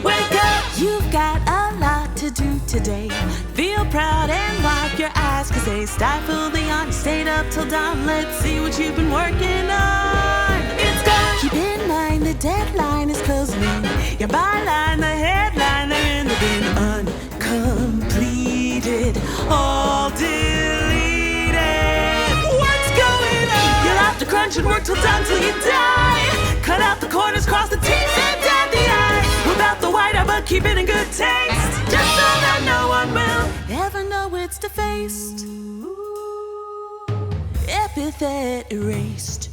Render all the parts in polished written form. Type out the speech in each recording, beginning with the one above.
Wake up! You've got a lot to do today. Feel proud and wipe your eyes, 'cause they stifle the yawn. Stayed up till dawn, let's see what you've been working on. It's go! Keep in mind the deadline is closing in. Your byline, the headline, they're in the bin. Uncompleted, all deleted. What's going on? You'll have to crunch and work till dawn till you die. Cut out the corners, cross the T's and dot the I's. Whip out the white, but keep it in good taste. Just so that no one will ever know it's defaced. Epithet erased.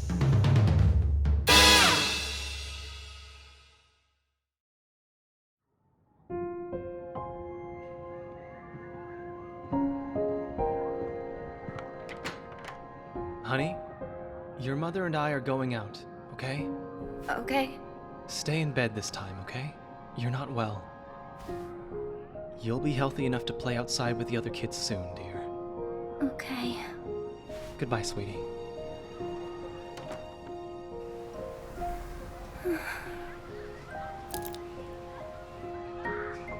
Honey, your mother and I are going out, okay? Okay. Stay in bed this time, okay? You're not well. You'll be healthy enough to play outside with the other kids soon, dear. Okay. Goodbye, sweetie.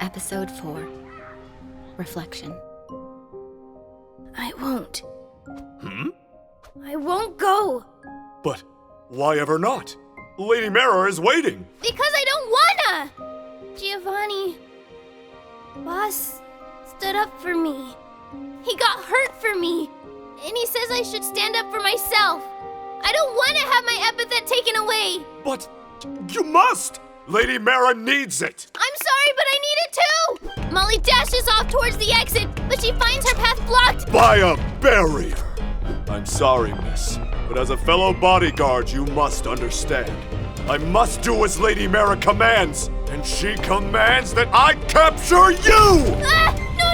Episode 4. Reflection. I won't. I won't go! But why ever not? Lady Mara is waiting! Because I don't wanna! Giovanni... Boss stood up for me. He got hurt for me. And he says I should stand up for myself. I don't want to have my epithet taken away. But you must! Lady Mara needs it! I'm sorry, but I need it too! Molly dashes off towards the exit, but she finds her path blocked By a barrier! I'm sorry, miss, but as a fellow bodyguard, you must understand. I must do as Lady Mara commands, and she commands that I capture you! Ah! No!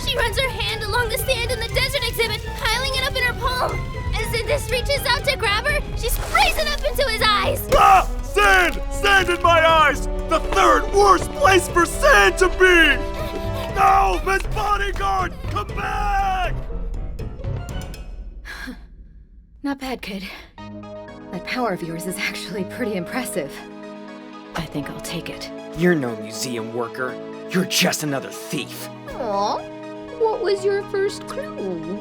She runs her hand along the sand in the desert exhibit, piling it up in her palm. As Zindis reaches out to grab her, she sprays it up into his eyes. Ah! Sand! Sand in my eyes! The third worst place for sand to be! No, Miss Bodyguard, come back! Not bad, kid. That power of yours is actually pretty impressive. I think I'll take it. You're no museum worker. You're just another thief. Aw, what was your first clue?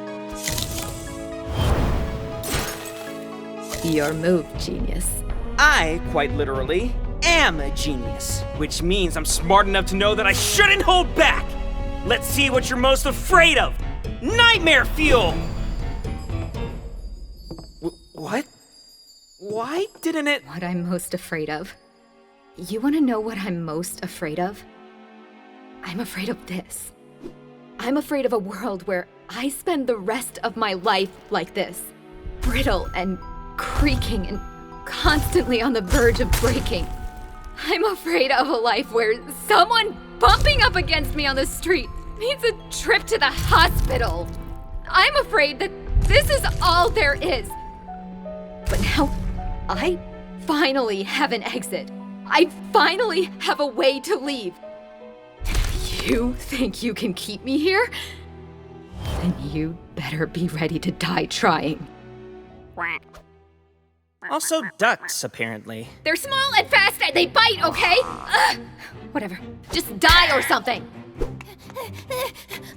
Your move, genius. I, quite literally, am a genius, which means I'm smart enough to know that I shouldn't hold back. Let's see what you're most afraid of. Nightmare fuel! What? Why didn't it? What I'm most afraid of? You want to know what I'm most afraid of? I'm afraid of this. I'm afraid of a world where I spend the rest of my life like this. Brittle and creaking and constantly on the verge of breaking. I'm afraid of a life where someone bumping up against me on the street means a trip to the hospital. I'm afraid that this is all there is. But now, I finally have an exit. I finally have a way to leave. You think you can keep me here? Then you better be ready to die trying. Also ducks, apparently. They're small and fast and they bite, okay? Ugh. Whatever. Just die or something.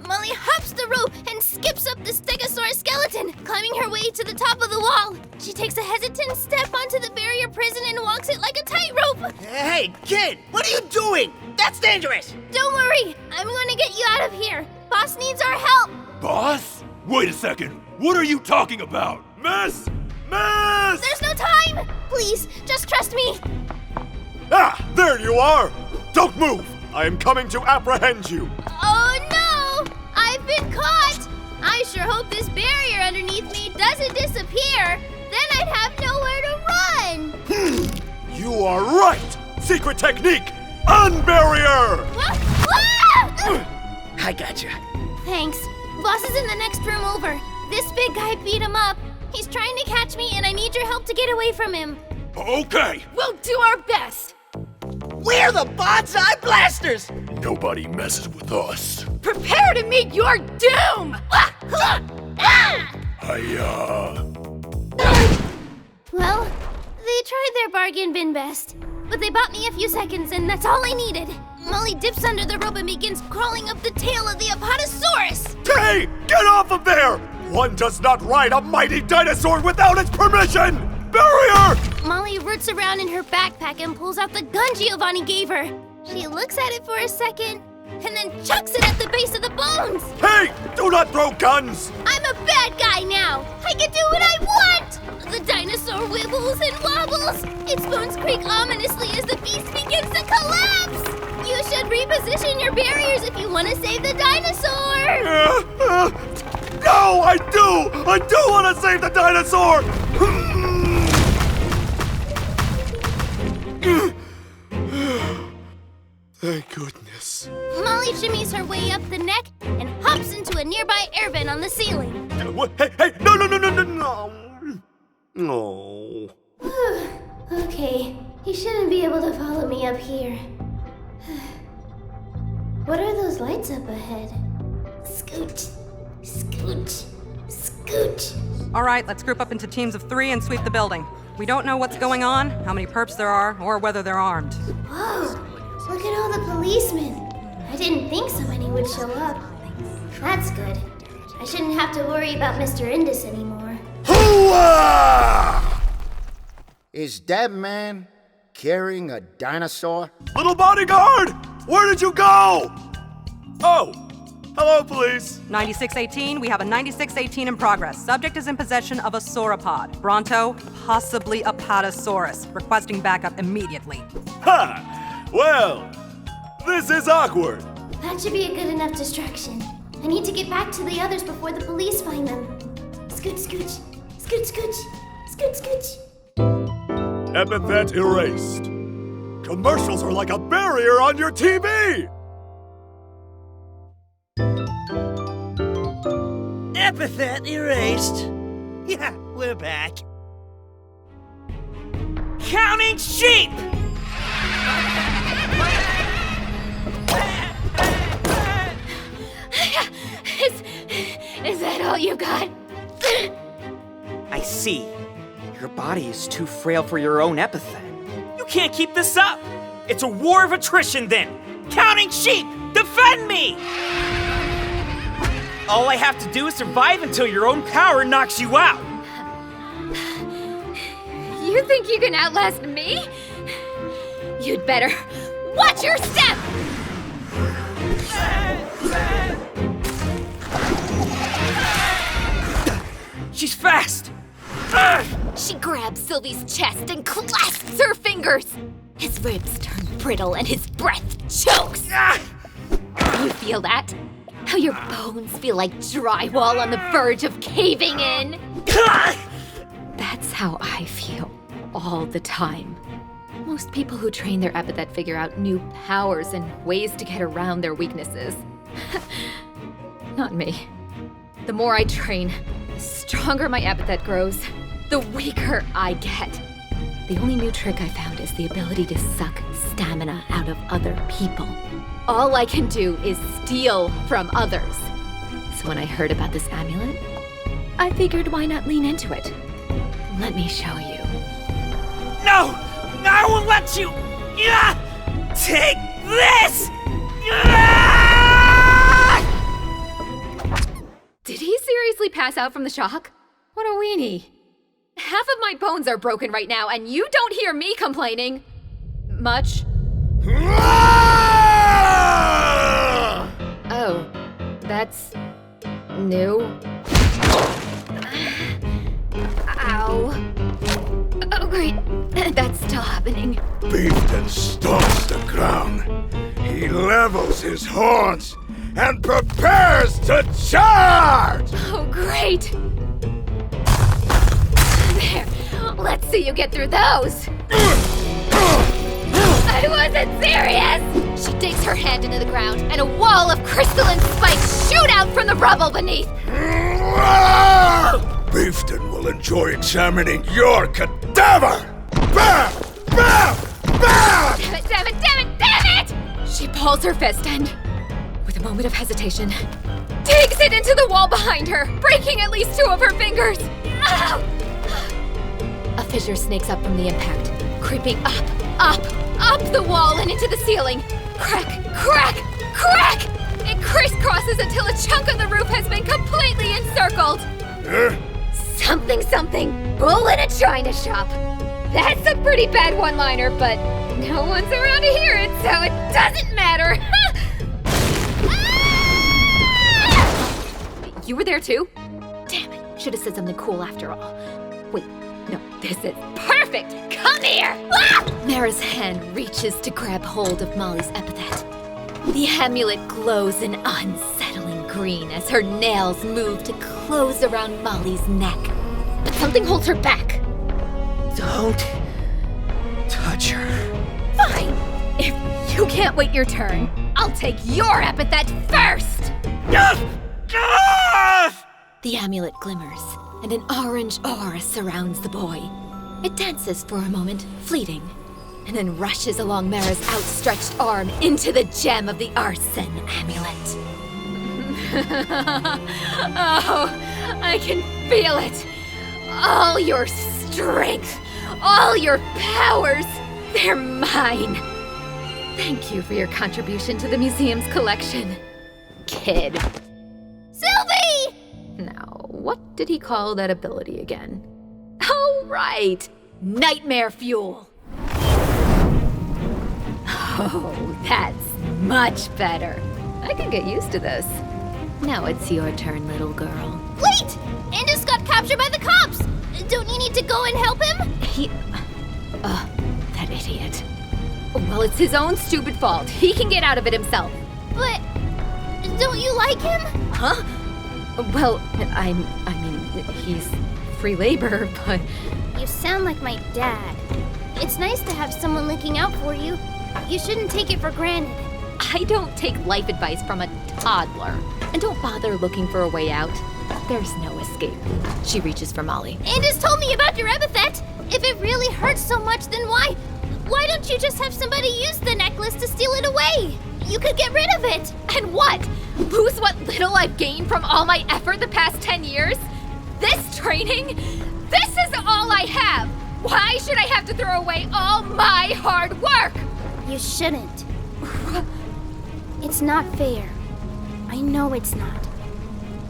Molly hops the rope and skips up the stegosaurus skeleton, climbing her way to the top of the wall. She takes a hesitant step onto the barrier prison and walks it like a tightrope. Hey, kid, what are you doing? That's dangerous! Don't worry, I'm gonna get you out of here. Boss needs our help. Boss? Wait a second. What are you talking about? Miss! Miss! There's no time. Please, just trust me. Ah, there you are! Don't move! I am coming to apprehend you! Oh no! I've been caught! I sure hope this barrier underneath me doesn't disappear. Then I'd have nowhere to run. You are right! Secret technique! Unbarrier! I gotcha. Thanks. Boss is in the next room over. This big guy beat him up. He's trying to catch me and I need your help to get away from him. Okay! We'll do our best. We're the Bonsai Blasters! Nobody messes with us. Prepare to meet your doom! Well, they tried their bargain bin best. But they bought me a few seconds, and that's all I needed. Molly dips under the rope and begins crawling up the tail of the Apatosaurus. Hey! Get off of there! One does not ride a mighty dinosaur without its permission! Barrier! Molly roots around in her backpack and pulls out the gun Giovanni gave her. She looks at it for a second, and then chucks it at the base of the bones. Hey! Do not throw guns! I'm a bad guy now. I can do what I want. The dinosaur wibbles and wobbles. Its bones creak ominously as the beast begins to collapse. You should reposition your barriers if you want to save the dinosaur. No, I do! I do want to save the dinosaur! Thank goodness. Molly shimmies her way up the neck and hops into a nearby air vent on the ceiling. Hey, no! No. Okay, he shouldn't be able to follow me up here. What are those lights up ahead? Scoot, scoot, scoot. All right, let's group up into teams of 3 and sweep the building. We don't know what's going on, how many perps there are, or whether they're armed. Whoa, look at all the policemen. I didn't think so many would show up. That's good. I shouldn't have to worry about Mr. Indus anymore. Hooah! Is that man carrying a dinosaur? Little bodyguard! Where did you go? Oh, hello, police. 9618, we have a 9618 in progress. Subject is in possession of a sauropod. Bronto, possibly a Apatosaurus. Requesting backup immediately. Ha! Well, this is awkward. That should be a good enough distraction. I need to get back to the others before the police find them. Scoot, scooch, scoot, scooch, scoot, scooch. Epithet erased. Commercials are like a barrier on your TV! Epithet erased. Yeah, we're back. Counting sheep! Is that all you got? I see. Your body is too frail for your own epithet. You can't keep this up. It's a war of attrition then. Counting sheep! Defend me! All I have to do is survive until your own power knocks you out. You think you can outlast me? You'd better watch your step! She's fast! She grabs Sylvie's chest and clasps her fingers. His ribs turn brittle and his breath chokes. You feel that? How your bones feel like drywall on the verge of caving in? That's how I feel all the time. Most people who train their epithet figure out new powers and ways to get around their weaknesses. Not me. The more I train, the stronger my epithet grows, the weaker I get. The only new trick I found is the ability to suck stamina out of other people. All I can do is steal from others. So when I heard about this amulet, I figured why not lean into it? Let me show you. No! I won't let you! Take this! Did he seriously pass out from the shock? What a weenie. Half of my bones are broken right now, and you don't hear me complaining. Much. Oh, that's new. Ow. Oh, great. That's still happening. Beefton stomps the ground. He levels his horns and prepares to charge! Oh, great. There. Let's see you get through those. I wasn't serious! She digs her hand into the ground, and a wall of crystalline spikes shoot out from the rubble beneath. Beefton will enjoy examining your cadaver! Bam! Bam! Bam! Damn it, damn it, damn it, damn it! She pulls her fist and, with a moment of hesitation, digs it into the wall behind her, breaking at least 2 of her fingers. Ow! A fissure snakes up from the impact, creeping up the wall and into the ceiling. Crack, crack, crack! It crisscrosses until a chunk of the roof has been completely encircled. Something, bull in a china shop. That's a pretty bad one-liner, but no one's around to hear it, so it doesn't matter. You were there too? Damn it, should have said something cool after all. Wait, no, this is perfect! Come here! Mara's hand reaches to grab hold of Molly's epithet. The amulet glows an unsettling green as her nails move to close around Molly's neck. But something holds her back. Don't touch her. Fine! If you can't wait your turn, I'll take your epithet first! The amulet glimmers, and an orange aura surrounds the boy. It dances for a moment, fleeting, and then rushes along Mara's outstretched arm into the gem of the arson amulet. Oh, I can feel it. All your strength, all your powers, they're mine. Thank you for your contribution to the museum's collection, kid. Sylvie! Now, what did he call that ability again? Oh, right! Nightmare fuel! Oh, that's much better. I can get used to this. Now it's your turn, little girl. Wait! Andus got captured by the cops! Don't you need to go and help him? That idiot. Well, it's his own stupid fault. He can get out of it himself. But don't you like him? Huh? Well, I mean, he's free labor, but... You sound like my dad. It's nice to have someone looking out for you. You shouldn't take it for granted. I don't take life advice from a toddler. And don't bother looking for a way out. There's no escape. She reaches for Molly. Andus told me about your epithet. If it really hurts so much, then why don't you just have somebody use the necklace to steal it away? You could get rid of it. And what? Lose what little I've gained from all my effort the past 10 years? This training? This is all I have. Why should I have to throw away all my hard work? You shouldn't. It's not fair. I know it's not.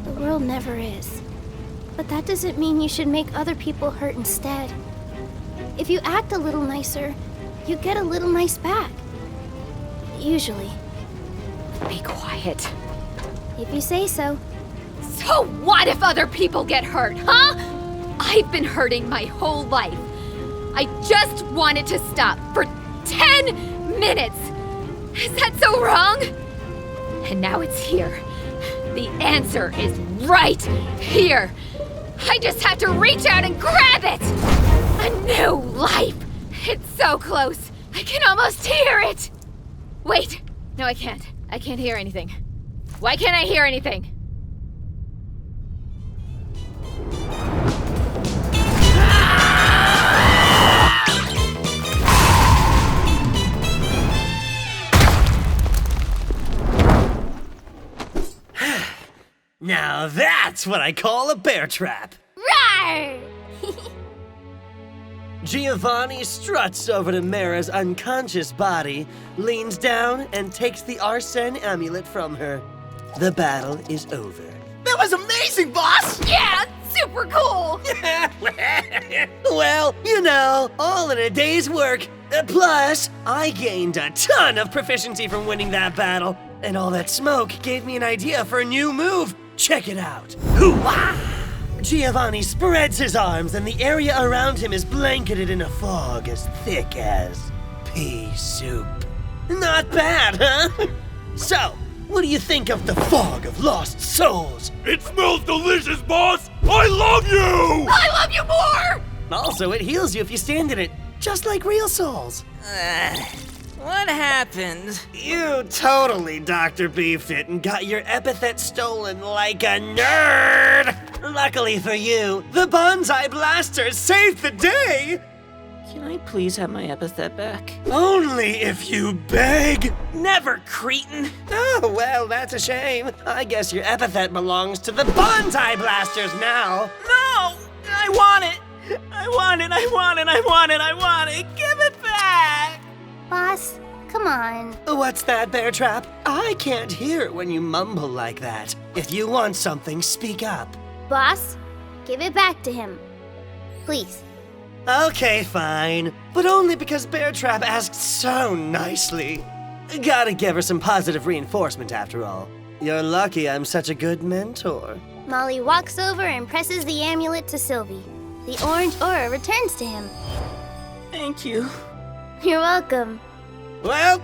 The world never is. But that doesn't mean you should make other people hurt instead. If you act a little nicer, you get a little nice back. Usually. Be quiet. If you say so. So what if other people get hurt, huh? I've been hurting my whole life. I just wanted to stop for 10 minutes. Is that so wrong? And now it's here. The answer is right here. I just have to reach out and grab it. A new life. It's so close. I can almost hear it. Wait. No, I can't. I can't hear anything. Why can't I hear anything? Now that's what I call a bear trap. Rawr! Giovanni struts over to Mara's unconscious body, leans down, and takes the Arsene amulet from her. The battle is over. That was amazing, boss! Yeah, super cool! Well, you know, all in a day's work. Plus, I gained a ton of proficiency from winning that battle. And all that smoke gave me an idea for a new move. Check it out. Hoo-wah! Giovanni spreads his arms, and the area around him is blanketed in a fog as thick as pea soup. Not bad, huh? So, what do you think of the fog of lost souls? It smells delicious, boss! I love you! I love you more! Also, it heals you if you stand in it, just like real souls. What happened? You totally Dr. Beefed it and got your epithet stolen like a nerd! Luckily for you, the bonsai blasters saved the day! Can I please have my epithet back? Only if you beg! Never, cretin! Oh, well, that's a shame. I guess your epithet belongs to the bonsai blasters now! No! I want it! I want it! I want it! I want it! I want it! Give it What's that, Bear Trap? I can't hear it when you mumble like that. If you want something, speak up. Boss, give it back to him. Please. Okay, fine. But only because Bear Trap asked so nicely. Gotta give her some positive reinforcement after all. You're lucky I'm such a good mentor. Molly walks over and presses the amulet to Sylvie. The orange aura returns to him. Thank you. You're welcome. Well,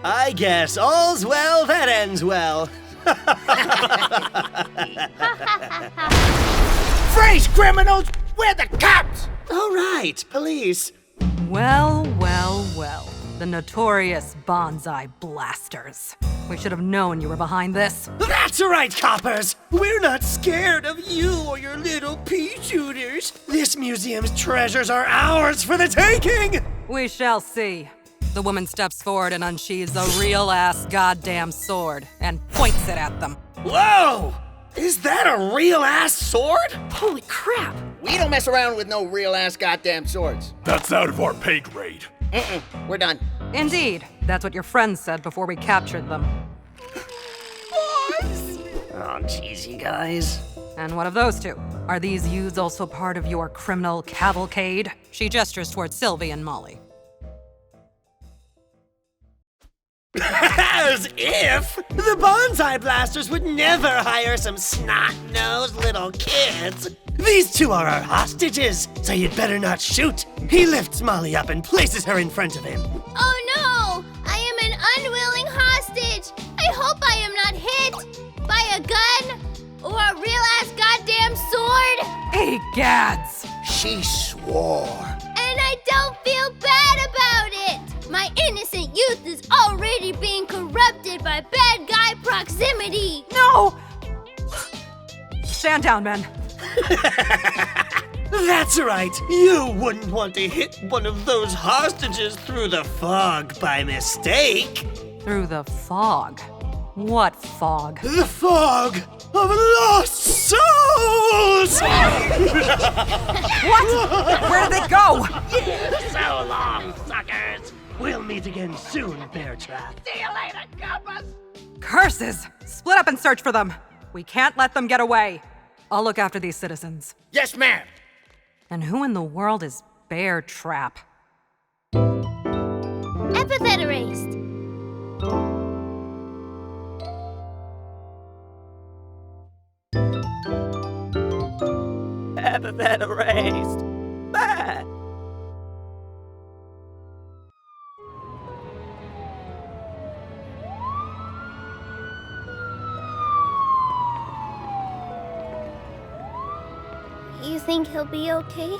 I guess all's well that ends well. Freeze, criminals! We're the cops! All right, police. Well, well, well. The notorious bonsai blasters. We should have known you were behind this. That's right, coppers! We're not scared of you or your little pea shooters. This museum's treasures are ours for the taking! We shall see. The woman steps forward and unsheathes a real-ass goddamn sword and points it at them. Whoa! Is that a real-ass sword? Holy crap! We don't mess around with no real-ass goddamn swords. That's out of our pay grade. We're done. Indeed. That's what your friends said before we captured them. Oh, jeez, you guys. And what of those two? Are these youths also part of your criminal cavalcade? She gestures towards Sylvie and Molly. As if! The bonsai blasters would never hire some snot-nosed little kids. These two are our hostages, so you'd better not shoot. He lifts Molly up and places her in front of him. Oh no! I am an unwilling hostage! I hope I am not hit by a gun or a real-ass goddamn sword! Egads! She swore. And I don't feel bad about it! My innocent youth is already being corrupted by bad guy proximity! No! Stand down, men. That's right. You wouldn't want to hit one of those hostages through the fog by mistake. Through the fog. What fog? The fog of lost souls! What? Where did they go? So long, suckers. We'll meet again soon, Bear Trap. See you later, coppers! Curses! Split up and search for them. We can't let them get away. I'll look after these citizens. Yes, ma'am. And who in the world is Bear Trap? Epithet erased. Epithet erased. Bad. You think he'll be okay?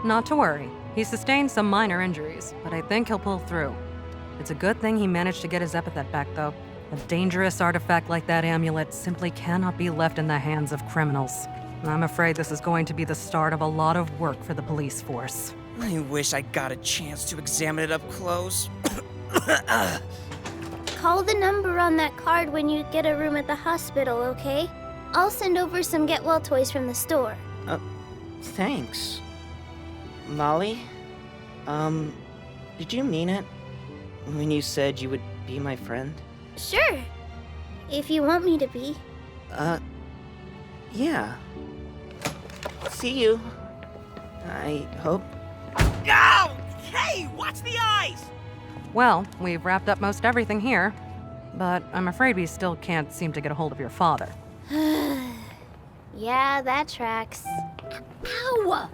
Not to worry. He sustained some minor injuries, but I think he'll pull through. It's a good thing he managed to get his epithet back, though. A dangerous artifact like that amulet simply cannot be left in the hands of criminals. I'm afraid this is going to be the start of a lot of work for the police force. I wish I got a chance to examine it up close. Call the number on that card when you get a room at the hospital, okay? I'll send over some get well toys from the store. Thanks. Molly? Did you mean it? When you said you would be my friend? Sure. If you want me to be. Yeah. See you. I hope. No! Hey, watch the eyes! Well, we've wrapped up most everything here, but I'm afraid we still can't seem to get a hold of your father. Yeah, that tracks. Ow!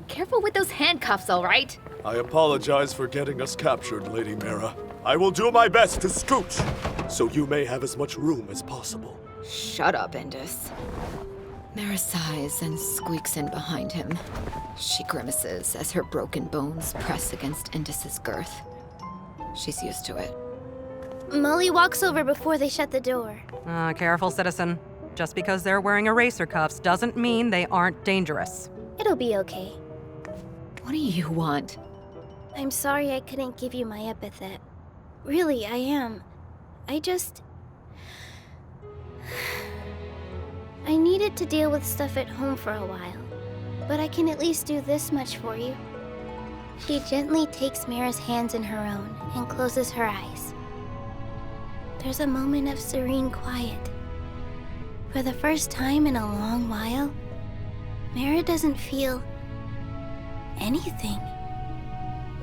Careful with those handcuffs, all right? I apologize for getting us captured, Lady Mara. I will do my best to scooch, so you may have as much room as possible. Shut up, Indus. Mara sighs and squeaks in behind him. She grimaces as her broken bones press against Indus's girth. She's used to it. Molly walks over before they shut the door. Careful, citizen. Just because they're wearing eraser cuffs doesn't mean they aren't dangerous. It'll be okay. What do you want? I'm sorry I couldn't give you my epithet. Really, I am. I needed to deal with stuff at home for a while, but I can at least do this much for you. She gently takes Mara's hands in her own and closes her eyes. there's a moment of serene quiet. For the first time in a long while, Mara doesn't feel anything.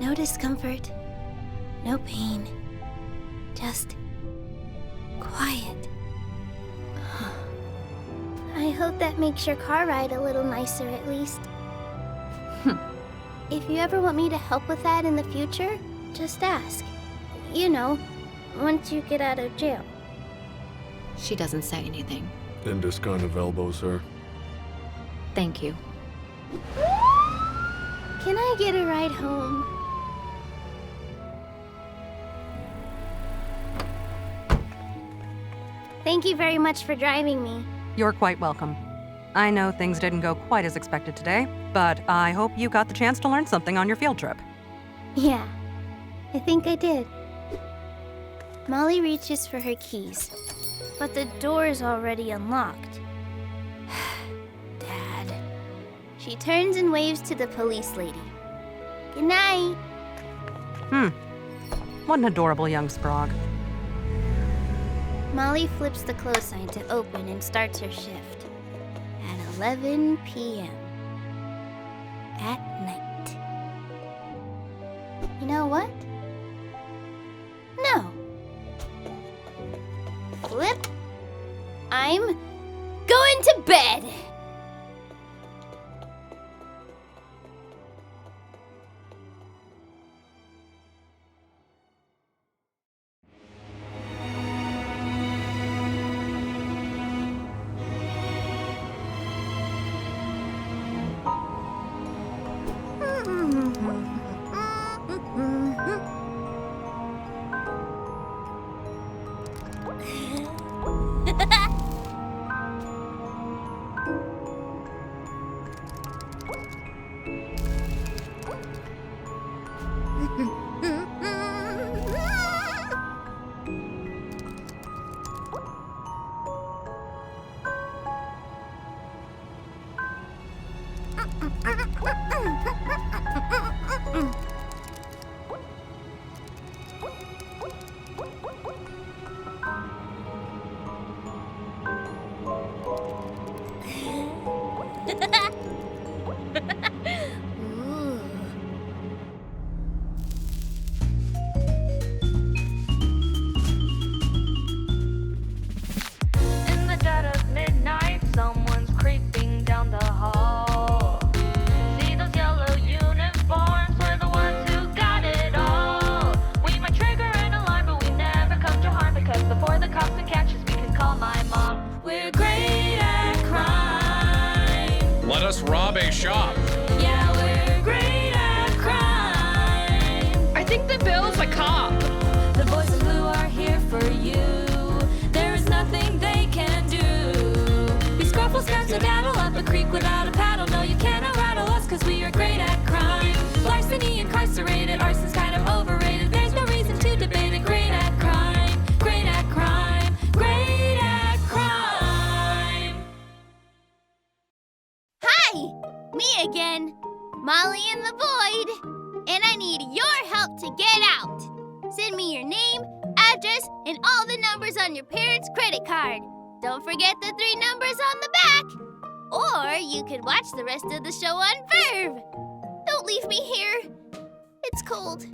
No discomfort, no pain, just quiet. I hope that makes your car ride a little nicer at least. If you ever want me to help with that in the future, just ask. You know, once you get out of jail. She doesn't say anything. In this kind of elbow, sir. Thank you. Can I get a ride home? Thank you very much for driving me. You're quite welcome. I know things didn't go quite as expected today, but I hope you got the chance to learn something on your field trip. Yeah, I think I did. Molly reaches for her keys, but the door is already unlocked. Dad. She turns and waves to the police lady. Good night. What an adorable young Sprague. Molly flips the close sign to open and starts her shift at 11 p.m. at night. You know what? No. Flip. I'm going to bed. In the dead of midnight, someone's creeping down the hall. See those yellow uniforms? We're the ones who got it all. We might trigger an alarm, but we never come to harm, because before the cops can catch us, we can call my mom. We're great at crime. Let us rob a shop. Yeah, we're great at crime. I think the Bill's a cop. The boys in blue are here for you. There is nothing they can do. We scruffle, scrap, skedaddle up a creek without a paddle. No, you cannot rattle us, cause we are great at crime. Larceny incarcerated, arson's kind of overrated. There's no reason to debate it. Great at crime, great at crime, great at crime. Hi, me again, Molly in the void, and I need your help to get out. Send me your name, address, and all the numbers on your parents' credit card. Don't forget the 3 numbers on the back. Or you could watch the rest of the show on Verve. Don't leave me here. It's cold.